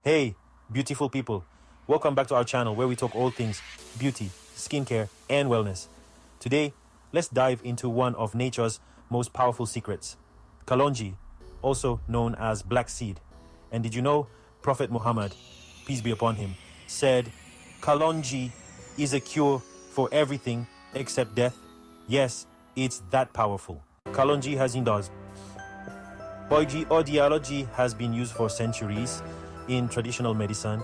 Hey, beautiful people. Welcome back to our channel where we talk all things beauty, skincare, and wellness. Today, let's dive into one of nature's most powerful secrets, Kalonji, also known as black seed. And did you know Prophet Muhammad, peace be upon him, said Kalonji is a cure for everything except death? Yes, it's that powerful. Kalonji has indoors. Audiology has been used for centuries in traditional medicine,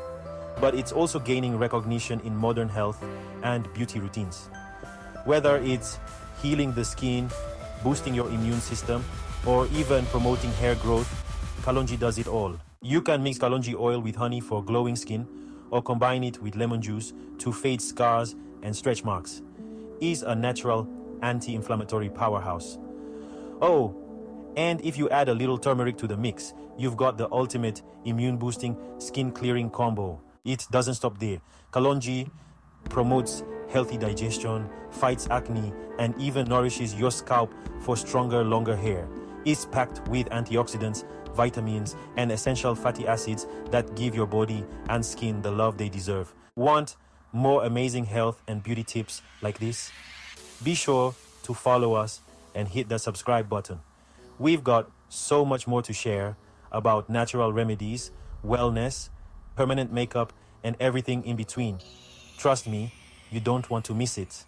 but it's also gaining recognition in modern health and beauty routines. Whether it's healing the skin, boosting your immune system, or even promoting hair growth, Kalonji does it all. You can mix Kalonji oil with honey for glowing skin, or combine it with lemon juice to fade scars and stretch marks. It's a natural anti-inflammatory powerhouse. Oh, and if you add a little turmeric to the mix, you've got the ultimate immune-boosting, skin-clearing combo. It doesn't stop there. Kalonji promotes healthy digestion, fights acne, and even nourishes your scalp for stronger, longer hair. It's packed with antioxidants, vitamins, and essential fatty acids that give your body and skin the love they deserve. Want more amazing health and beauty tips like this? Be sure to follow us and hit the subscribe button. We've got so much more to share about natural remedies, wellness, permanent makeup, and everything in between. Trust me, you don't want to miss it.